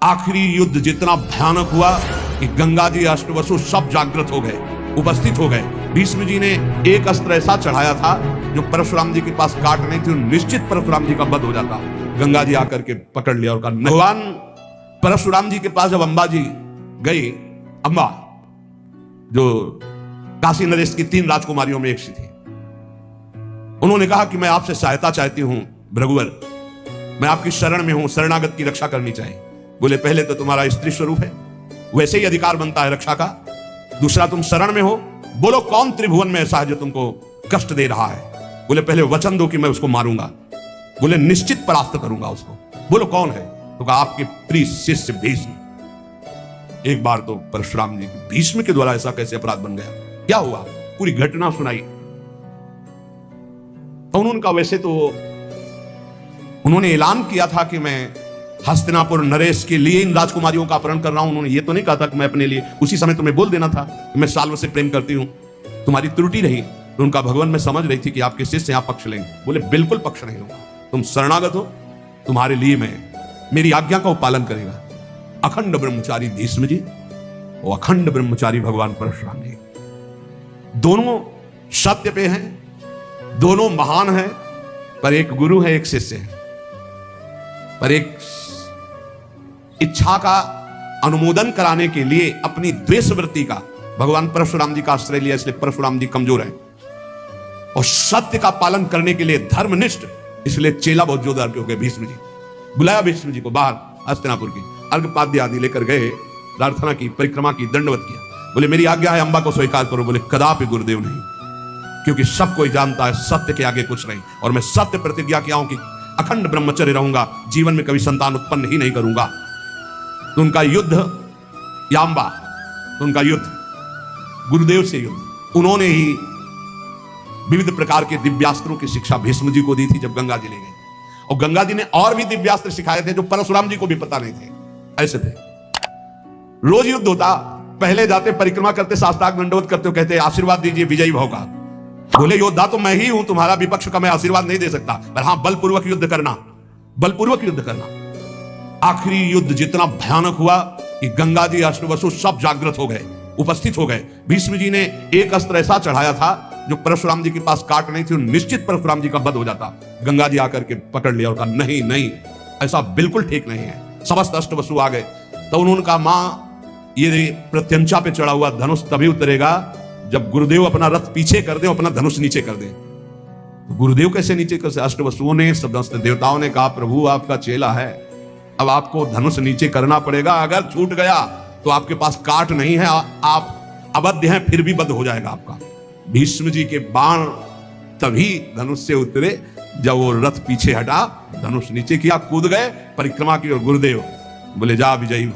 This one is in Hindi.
आखिरी युद्ध जितना भयानक हुआ कि गंगा जी अष्टवसु सब जागृत हो गए, उपस्थित हो गए। भीष्म जी ने एक अस्त्र ऐसा चढ़ाया था जो परशुराम जी के पास काट नहीं थी, निश्चित परशुराम जी का वध हो जाता। गंगा जी आकर के पकड़ लिया और कहा, भगवान परशुराम जी के पास जब अंबा जी गई, अंबा जो काशी नरेश की 3 राजकुमारियों में एक सी थी, उन्होंने कहा कि मैं आपसे सहायता चाहती हूं भृगुवर, मैं आपकी शरण में हूं, शरणागत की रक्षा करनी चाहिए। बोले पहले तो तुम्हारा स्त्री स्वरूप है, वैसे ही अधिकार बनता है रक्षा का, दूसरा तुम शरण में हो, बोलो कौन त्रिभुवन में ऐसा है जो तुमको कष्ट दे रहा है। बोले पहले वचन दो कि मैं उसको मारूंगा, बोले निश्चित परास्त करूंगा उसको, बोलो कौन है। तो कहा आपके प्रिय शिष्य भीष्म। एक बार तो परशुराम जी भीष्म के द्वारा ऐसा कैसे अपराध बन गया, क्या हुआ, पूरी घटना सुनाई। तो उन्होंने वैसे तो उन्होंने ऐलान किया था कि मैं हस्तिनापुर नरेश के लिए इन राजकुमारियों का अपहरण कर रहा हूं। उन्होंने ये तो नहीं कहा था कि मैं अपने लिए, उसी समय तुम्हें बोल देना था कि मैं साल्व से प्रेम करती हूं, तुम्हारी त्रुटि रही। तो उनका भगवान में समझ रही थी कि आपके शिष्य यहां पक्ष लेंगे। बोले बिल्कुल पक्ष नहीं लूंगा, तुम शरणागत हो, तुम्हारे लिए मैं मेरी आज्ञा का पालन करेगा। अखंड ब्रह्मचारी भीष्म जी और अखंड ब्रह्मचारी भगवान परशुराम जी, दोनों सत्य पे हैं, दोनों महान हैं, पर एक गुरु है एक शिष्य है। पर एक इच्छा का अनुमोदन कराने के लिए अपनी द्वेष वृत्ति का भगवान परशुराम जी का आश्रय लिया, इसलिए परशुराम जी कमजोर है। और सत्य का पालन करने के लिए धर्मनिष्ठ, इसलिए चेला बहुत जोरदार के हो गए। भीष्म जी बुलाया भीष्म जी को बाहर हस्तिनापुर की, अर्घपाद्य आदि लेकर गए, प्रार्थना की, परिक्रमा की, दंडवत किया। बोले मेरी आज्ञा है अंबा को स्वीकार करो। बोले कदापि गुरुदेव नहीं, क्योंकि सब कोई जानता है सत्य के आगे कुछ नहीं, और मैं सत्य प्रतिज्ञा किया हूं कि अखंड ब्रह्मचर्य रहूंगा, जीवन में कभी संतान उत्पन्न ही नहीं करूंगा। तो उनका युद्ध यांबा, तो उनका युद्ध गुरुदेव से युद्ध, उन्होंने ही विविध प्रकार के दिव्यास्त्रों की शिक्षा भीष्म जी को दी थी जब गंगा जी ले गए। और गंगा जी ने और भी दिव्यास्त्र सिखाए थे जो परशुराम जी को भी पता नहीं थे। ऐसे थे, रोज युद्ध होता, पहले जाते परिक्रमा करते, साष्टांग दंडवत करते, कहते आशीर्वाद दीजिए विजयी भव का। बोले योद्धा तो मैं ही हूं, तुम्हारा विपक्ष का मैं आशीर्वाद नहीं दे सकता, पर हां बलपूर्वक युद्ध करना, बलपूर्वक युद्ध करना। आखिरी युद्ध जितना भयानक हुआ कि गंगा जी अष्टवसु सब जागृत हो गए, उपस्थित हो गए। भीष्म जी ने एक अस्त्र ऐसा चढ़ाया था जो परशुराम जी के पास काट नहीं थी, निश्चित परशुराम जी का वध हो जाता। गंगा जी आकर के पकड़ लिया और कहा नहीं नहीं, ऐसा बिल्कुल ठीक नहीं है। समस्त अष्टवसु आ गए। तो उन्होंने कहा मां, ये प्रत्यंचा पे चढ़ा हुआ धनुष तभी उतरेगा जब गुरुदेव अपना रथ पीछे कर दे, अपना धनुष नीचे कर दे। तो गुरुदेव कैसे नीचे कर? अष्टवसुओं ने, समस्त देवताओं ने कहा प्रभु आपका चेला है, अब आपको धनुष नीचे करना पड़ेगा, अगर छूट गया तो आपके पास काट नहीं है, आप अबद्ध हैं, फिर भी बद्ध हो जाएगा आपका। भीष्म जी के बाण तभी धनुष से उतरे जब वो रथ पीछे हटा, धनुष नीचे किया, कूद गए, परिक्रमा की, और गुरुदेव बोले जा विजयी।